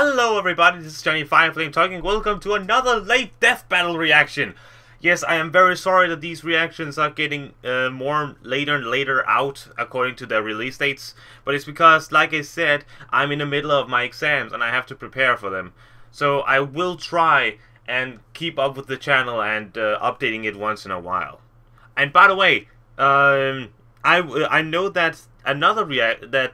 Hello everybody, this is JohnnyFerno talking. Welcome to another late death battle reaction. Yes, I am very sorry that these reactions are getting more later and later out according to their release dates. But it's because, like I said, I'm in the middle of my exams and I have to prepare for them. So I will try and keep up with the channel and updating it once in a while. And by the way, I know that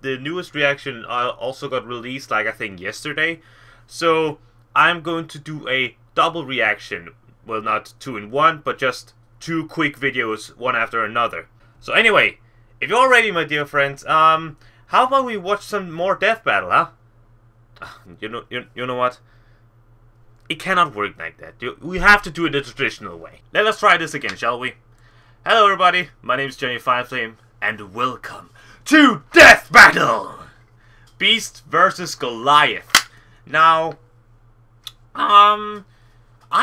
the newest reaction also got released, like I think yesterday. So I'm going to do a double reaction. Well, not 2 in 1, but just 2 quick videos, one after another. So anyway, if you're ready, my dear friends, how about we watch some more death battle, huh? You know what? It cannot work like that. We have to do it the traditional way. Let us try this again, shall we? Hello everybody, my name is JohnnyFerno, and welcome to Death Battle! Beast versus Goliath. Now, I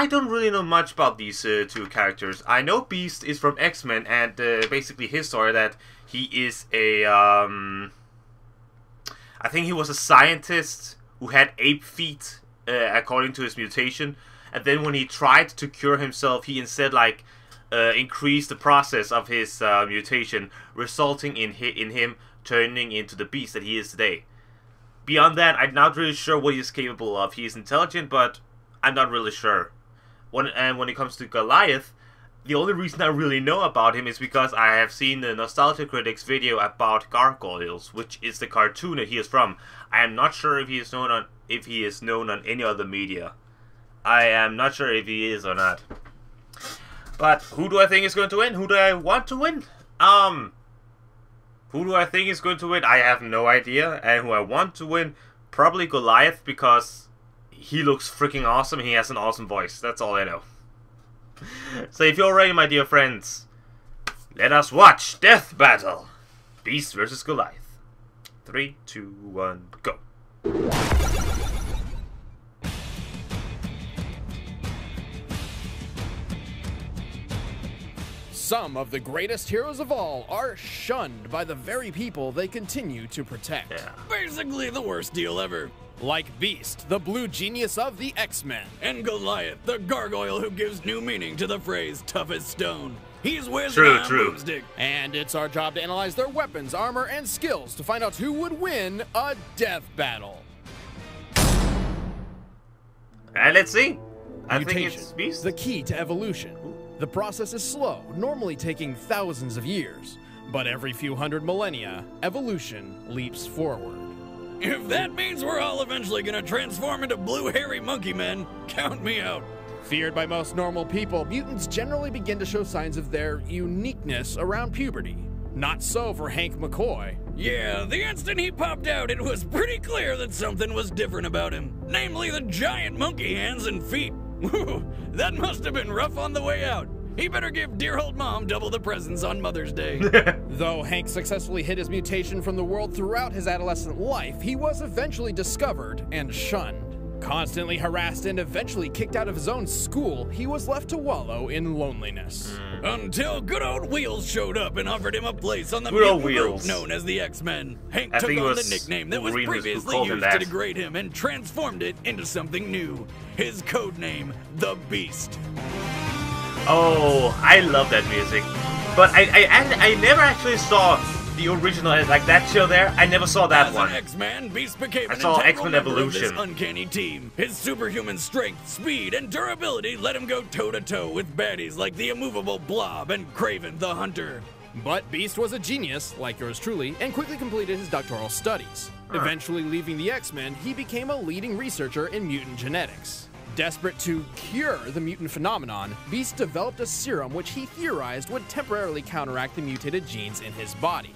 don't really know much about these 2 characters. I know Beast is from X-Men, and basically his story that he is a, I think he was a scientist who had ape feet, according to his mutation, and then when he tried to cure himself, he instead, like, increased the process of his mutation, resulting in him turning into the beast that he is today. Beyond that, I'm not really sure what he's capable of. He is intelligent, but I'm not really sure. When it comes to Goliath, the only reason I really know about him is because I have seen the Nostalgia Critics video about gargoyles, which is the cartoon that he is from. I am not sure if he is known on any other media. I am not sure if he is or not. But who do I think is going to win? Who do I want to win? Who do I think is going to win? I have no idea. And who I want to win? Probably Goliath, because he looks freaking awesome. He has an awesome voice. That's all I know. So if you're ready, my dear friends, let us watch Death Battle. Beast versus Goliath. 3, 2, 1, go. Some of the greatest heroes of all are shunned by the very people they continue to protect. Yeah. Basically the worst deal ever. Like Beast, the blue genius of the X-Men. And Goliath, the gargoyle who gives new meaning to the phrase tough as stone. He's whizzing True. boomstick. And it's our job to analyze their weapons, armor, and skills to find out who would win a death battle. And let's see. I Mutation, think it's Beast. the key to evolution. The process is slow, normally taking thousands of years. But every few hundred millennia, evolution leaps forward. If that means we're all eventually gonna transform into blue hairy monkey men, count me out. Feared by most normal people, mutants generally begin to show signs of their uniqueness around puberty. Not so for Hank McCoy. Yeah, the instant he popped out, it was pretty clear that something was different about him. Namely the giant monkey hands and feet. Whew, that must have been rough on the way out. He better give dear old mom double the presents on Mother's Day. Though Hank successfully hid his mutation from the world throughout his adolescent life, he was eventually discovered and shunned. Constantly harassed and eventually kicked out of his own school, he was left to wallow in loneliness. Until good old Wheels showed up and offered him a place on the Good old mutant group Wheels. known as the X-Men. Hank I took think it on the was nickname that was Wolverine who previously called him used to that. degrade him and transformed it into something new. His code name, the Beast. Oh, I love that music. But I never actually saw the original, like that show there. I never saw that As one. an X-Man, Beast became an saw integral X-Men member of this Evolution. uncanny team. His superhuman strength, speed, and durability let him go toe-to-toe with baddies like the immovable Blob and Kraven the Hunter. But Beast was a genius, like yours truly, and quickly completed his doctoral studies. Eventually leaving the X-Men, he became a leading researcher in mutant genetics. Desperate to cure the mutant phenomenon, Beast developed a serum which he theorized would temporarily counteract the mutated genes in his body.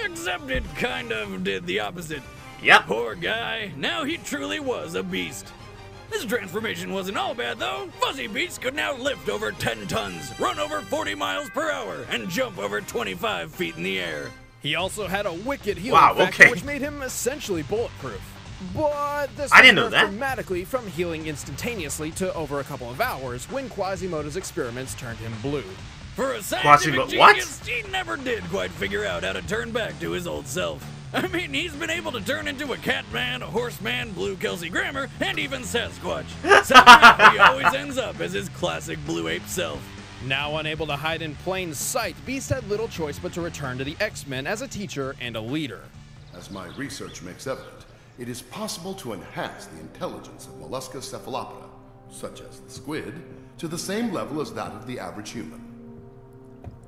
Except it kind of did the opposite. Yep. Poor guy, now he truly was a beast. His transformation wasn't all bad though. Fuzzy Beast could now lift over 10 tons, run over 40 miles per hour, and jump over 25 feet in the air. He also had a wicked healing factor which made him essentially bulletproof. But this I didn't know was that. dramatically from healing instantaneously to over a couple of hours when Quasimodo's experiments turned him blue. For a scientific What? genius, he never did quite figure out how to turn back to his old self. I mean, he's been able to turn into a Catman, a Horseman, Blue Kelsey Grammer, and even Sasquatch. Somehow he always ends up as his classic Blue Ape self. Now unable to hide in plain sight, Beast had little choice but to return to the X-Men as a teacher and a leader. As my research makes evident, it is possible to enhance the intelligence of mollusca cephalopoda, such as the squid, to the same level as that of the average human.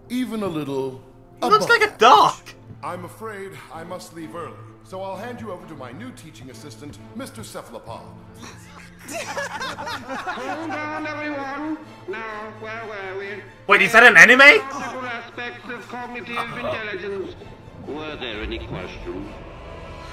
Even a little... He looks like a dog! I'm afraid I must leave early, so I'll hand you over to my new teaching assistant, Mr. Cephalopod. Hold on, everyone. Now, where were we? Wait, is that an anime? Several aspects of cognitive intelligence. Were there any questions?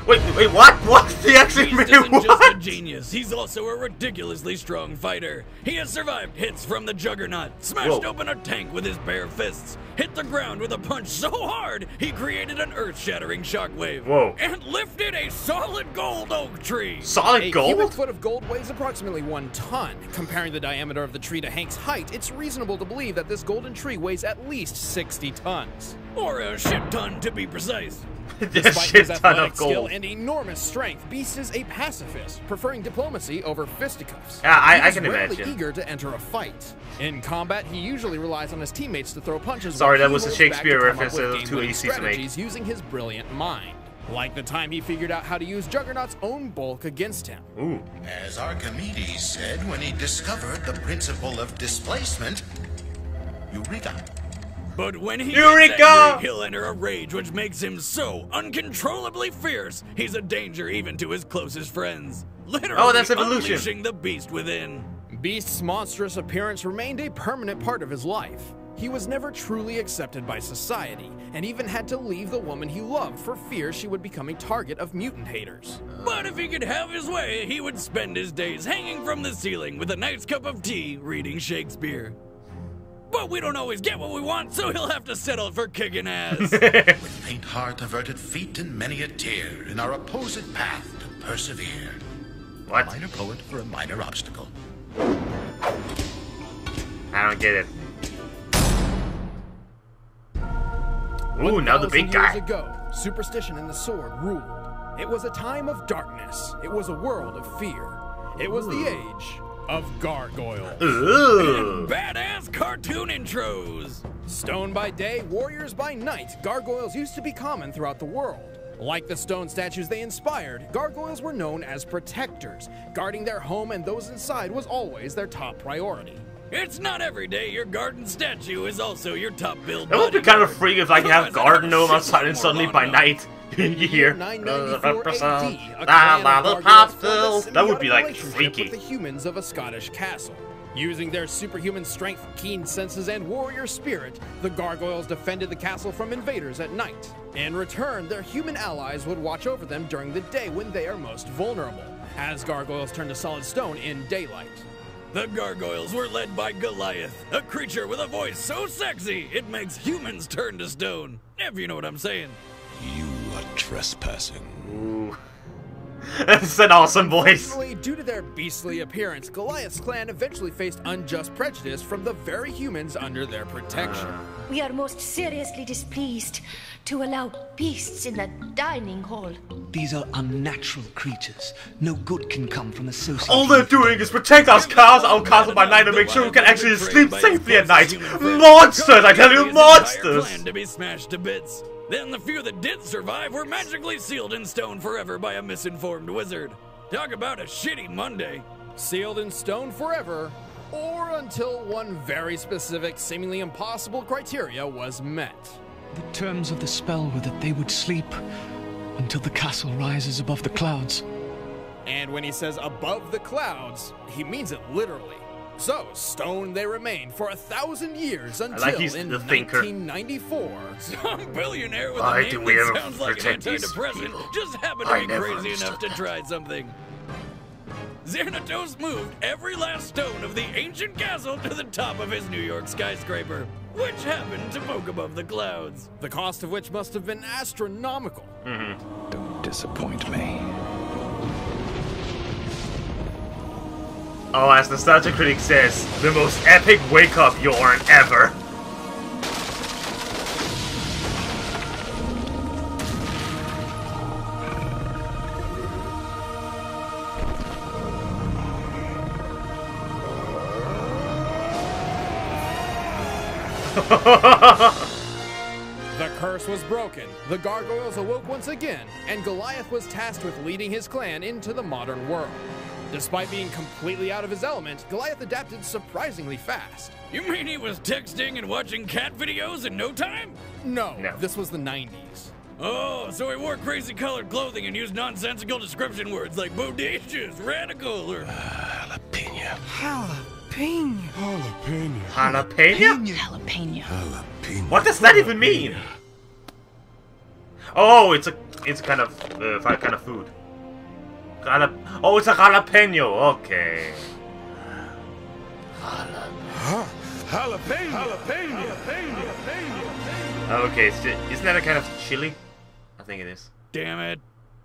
Wait, what? What? He actually Beast made isn't just a what? genius, he's also a ridiculously strong fighter. He has survived hits from the Juggernaut, smashed open a tank with his bare fists, hit the ground with a punch so hard he created an earth-shattering shockwave. Whoa. And lifted a solid gold oak tree. Solid A gold? cubic foot of gold weighs approximately 1 ton. Comparing the diameter of the tree to Hank's height, it's reasonable to believe that this golden tree weighs at least 60 tons. Or a shit ton, to be precise. Despite Shit his ton athletic of skill gold. and enormous strength, Beast is a pacifist, preferring diplomacy over fisticuffs. Yeah, I He is can rarely imagine. eager to enter a fight. In combat, he usually relies on his teammates to throw punches. Sorry, while that he was a holds Shakespeare back to come up reference, with it was too game-winning easy to make. strategies using his brilliant mind. Like the time he figured out how to use Juggernaut's own bulk against him. Ooh. As Archimedes said when he discovered the principle of displacement, Eureka. But when he Eureka! gets angry, he'll enter a rage which makes him so uncontrollably fierce, he's a danger even to his closest friends. Literally Oh, that's evolution. unleashing the beast within. Beast's monstrous appearance remained a permanent part of his life. He was never truly accepted by society, and even had to leave the woman he loved for fear she would become a target of mutant haters. But if he could have his way, he would spend his days hanging from the ceiling with a nice cup of tea reading Shakespeare. But we don't always get what we want, so he'll have to settle for kicking ass. With faint heart, averted feet, and many a tear, in our opposed path to persevere. What? Minor poet for a minor obstacle. I don't get it. Ooh, now the big 1,000 guy. years ago, superstition and the sword ruled. It was a time of darkness. It was a world of fear. It was the age of gargoyles. Ooh. Badass cartoon intros. Stone by day, warriors by night, gargoyles used to be common throughout the world. Like the stone statues they inspired, gargoyles were known as protectors. Guarding their home and those inside was always their top priority. It's not every day your garden statue is also your top build. That would be kind of freak if I could have garden gnome outside and suddenly by night you hear. 994 AD, a clan of That gargoyles formed a would be symbiotic like relationship freaky. with the humans of a Scottish castle. Using their superhuman strength, keen senses, and warrior spirit, the gargoyles defended the castle from invaders at night. In return, their human allies would watch over them during the day when they are most vulnerable, as gargoyles turn to solid stone in daylight. The gargoyles were led by Goliath, a creature with a voice so sexy it makes humans turn to stone. If you know what I'm saying. You are trespassing. Ooh. That's an awesome voice. Unfortunately, due to their beastly appearance, Goliath's clan eventually faced unjust prejudice from the very humans under their protection. We are most seriously displeased to allow beasts in the dining hall. These are unnatural creatures. No good can come from associating. All they're doing is protect our castle by night and make sure we can actually sleep safely at night. Monsters, I tell you, His entire monsters! plan to be smashed to bits. Then the few that did survive were magically sealed in stone forever by a misinformed wizard. Talk about a shitty Monday. Sealed in stone forever, or until one very specific, seemingly impossible criteria was met. The terms of the spell were that they would sleep until the castle rises above the clouds. And when he says above the clouds, he means it literally. So, stone they remained for 1,000 years until like he's in the thinker. 1994. Some billionaire with Why a do name we that ever sounds like an protect these antidepressant people? just happened to I be never crazy enough understood to try something. Xanatos moved every last stone of the ancient castle to the top of his New York skyscraper, which happened to poke above the clouds. The cost of which must have been astronomical. Don't disappoint me. Oh, as Nostalgia Critic says, the most epic wake-up yarn ever. The curse was broken, the gargoyles awoke once again, and Goliath was tasked with leading his clan into the modern world. Despite being completely out of his element, Goliath adapted surprisingly fast. You mean he was texting and watching cat videos in no time? No, this was the 90s. Oh, so he wore crazy colored clothing and used nonsensical description words like bodacious, radical, or... Jalapeno. Jalapeno. Jalapeno. Jalapeno? Jalapeno. Jalapeno. What does that even mean? Oh, it's kind of food. Oh, it's a jalapeno. Okay. Jalapeno. Okay, isn't that a kind of chili? I think it is. Damn it.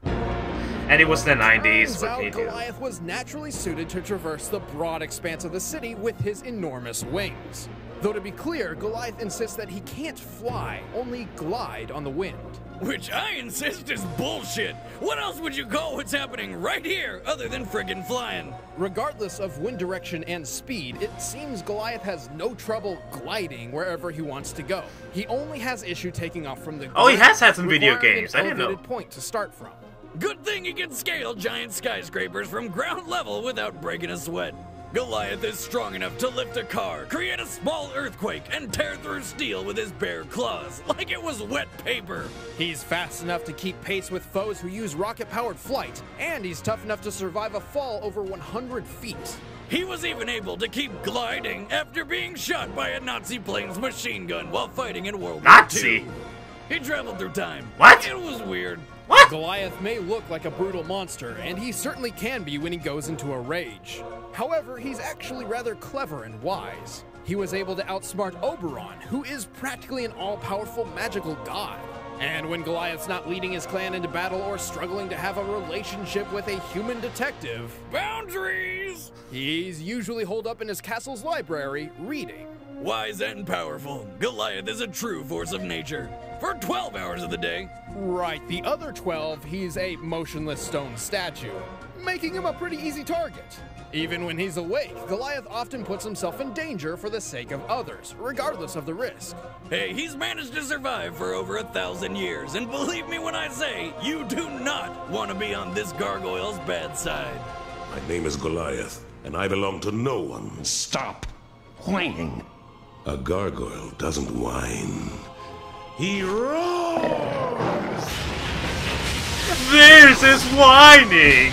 And it was the 90s. What can you do? Goliath was naturally suited to traverse the broad expanse of the city with his enormous wings. Though to be clear, Goliath insists that he can't fly, only glide on the wind. Which I insist is bullshit. What else would you call what's happening right here other than friggin' flying? Regardless of wind direction and speed, it seems Goliath has no trouble gliding wherever he wants to go. He only has issue taking off from the ground. Oh, he has had some video requiring games. an I didn't know. elevated point to start from. Good thing he can scale giant skyscrapers from ground level without breaking a sweat. Goliath is strong enough to lift a car, create a small earthquake, and tear through steel with his bare claws, like it was wet paper. He's fast enough to keep pace with foes who use rocket-powered flight, and he's tough enough to survive a fall over 100 feet. He was even able to keep gliding after being shot by a Nazi plane's machine gun while fighting in World War II. He traveled through time. What? It was weird. What? Goliath may look like a brutal monster, and he certainly can be when he goes into a rage. However, he's actually rather clever and wise. He was able to outsmart Oberon, who is practically an all-powerful magical god. And when Goliath's not leading his clan into battle or struggling to have a relationship with a human detective, boundaries! He's usually holed up in his castle's library, reading. Wise and powerful, Goliath is a true force of nature. For 12 hours of the day. Right, the other 12, he's a motionless stone statue, making him a pretty easy target. Even when he's awake, Goliath often puts himself in danger for the sake of others, regardless of the risk. Hey, he's managed to survive for over 1,000 years, and believe me when I say, you do not want to be on this gargoyle's bad side. My name is Goliath, and I belong to no one. Stop whining. A gargoyle doesn't whine. He roars! This is whining!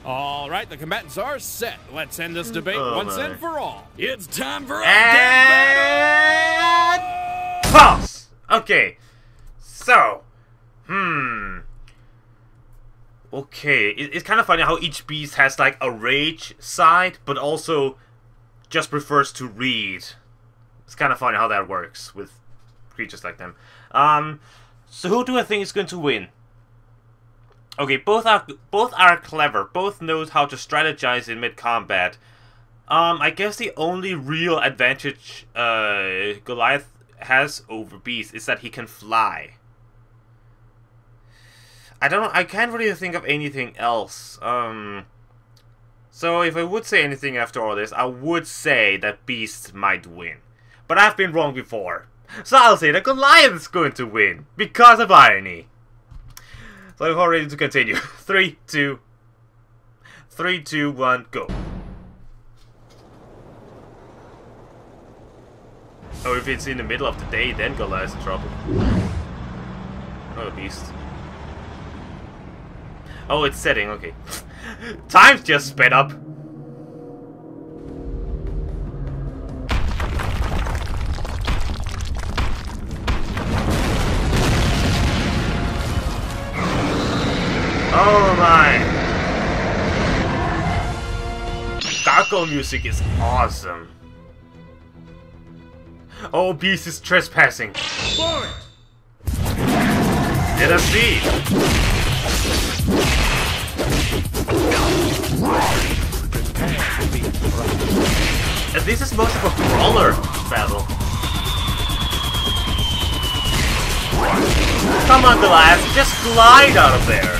All right, the combatants are set. Let's end this debate once and for all. It's time for a death battle! Pause! Okay, so, okay, it's kind of funny how each beast has like a rage side, but also just prefers to read. It's kind of funny how that works with creatures like them. So who do I think is going to win? Okay, both are clever. Both knows how to strategize in mid-combat. I guess the only real advantage Goliath has over Beast is that he can fly. I can't really think of anything else. So if I would say anything after all this, I would say that Beast might win. But I've been wrong before. So I'll say that Goliath is going to win, because of irony. So I'm all ready to continue. 3, 2, 1, go. Oh, if it's in the middle of the day, then Goliath's in trouble. Oh, Beast. Oh, it's setting, okay. Time's just sped up. Oh my! Gargoyle music is awesome. Oh, Beast is trespassing. Let us see. And this is most of a brawler battle. Come on, Goliath, just glide out of there.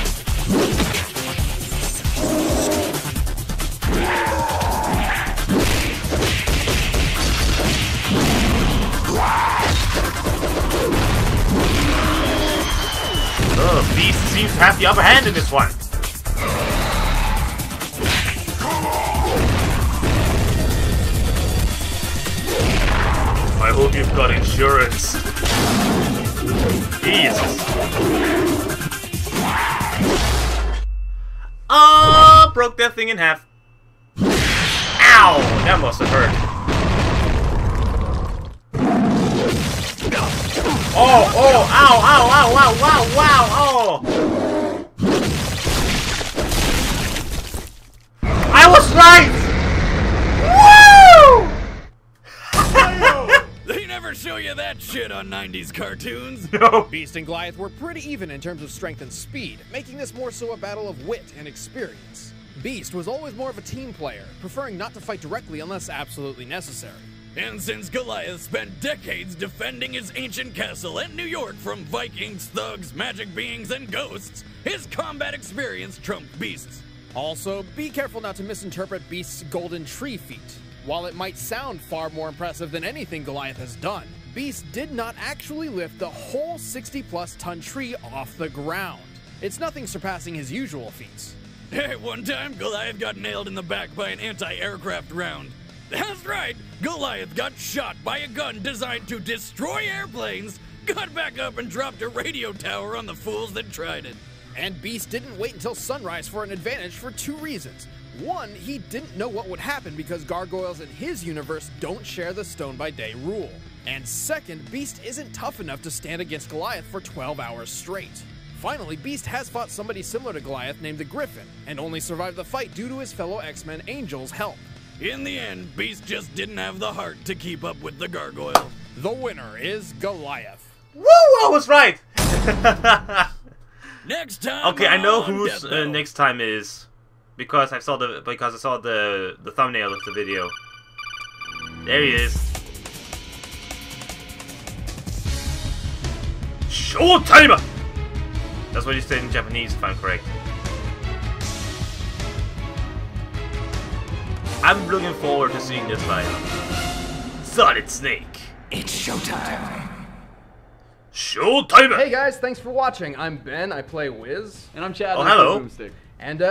the upper hand in this one. I hope you've got insurance. Jesus. Oh, broke that thing in half. Ow! That must have hurt. Oh, oh, ow, ow, ow, ow, wow, wow, oh! I was right! Woo! They never show you that shit on 90s cartoons. No. Beast and Goliath were pretty even in terms of strength and speed, making this more so a battle of wit and experience. Beast was always more of a team player, preferring not to fight directly unless absolutely necessary. And since Goliath spent decades defending his ancient castle in New York from Vikings, thugs, magic beings, and ghosts, his combat experience trumped Beast's. Also, be careful not to misinterpret Beast's golden tree feat. While it might sound far more impressive than anything Goliath has done, Beast did not actually lift the whole 60-plus ton tree off the ground. It's nothing surpassing his usual feats. Hey, one time Goliath got nailed in the back by an anti-aircraft round. That's right, Goliath got shot by a gun designed to destroy airplanes, got back up and dropped a radio tower on the fools that tried it. And Beast didn't wait until sunrise for an advantage for two reasons. One, he didn't know what would happen because gargoyles in his universe don't share the Stone by Day rule. And second, Beast isn't tough enough to stand against Goliath for 12 hours straight. Finally, Beast has fought somebody similar to Goliath named the Griffin, and only survived the fight due to his fellow X-Men Angel's help. In the end, Beast just didn't have the heart to keep up with the gargoyle. The winner is Goliath. Woo! I was right! Next time. Okay, I know whose next time is because I saw the thumbnail of the video. There he is. Showtime! That's what you say in Japanese, if I'm correct. I'm looking forward to seeing this lineup. Solid Snake. It's showtime. Showtime! Hey guys, thanks for watching. I'm Ben, I play Wiz. And I'm Chad, oh, I hello. play Boomstick. And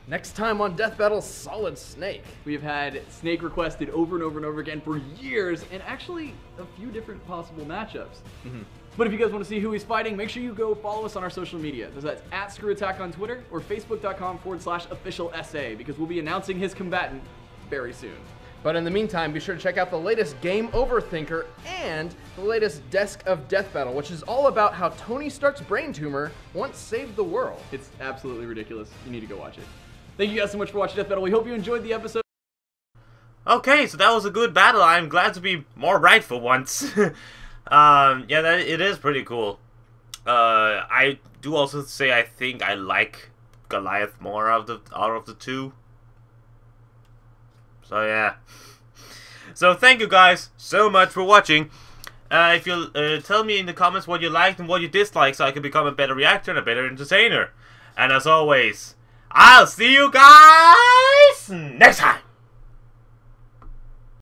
next time on Death Battle, Solid Snake. We've had Snake requested over and over and over again for years, and actually a few different possible matchups. But if you guys want to see who he's fighting, make sure you go follow us on our social media. That's @ScrewAttack on Twitter or Facebook.com/officialSA, because we'll be announcing his combatant very soon. But in the meantime, be sure to check out the latest Game Over Thinker and the latest Desk of Death Battle, which is all about how Tony Stark's brain tumor once saved the world. It's absolutely ridiculous. You need to go watch it. Thank you guys so much for watching Death Battle. We hope you enjoyed the episode. Okay, so that was a good battle. I'm glad to be more right for once. Yeah, it is pretty cool. I do also say I think I like Goliath more out of the two. So yeah. So thank you guys so much for watching. If you'll tell me in the comments what you liked and what you disliked, so I can become a better reactor and a better entertainer. And as always, I'll see you guys next time.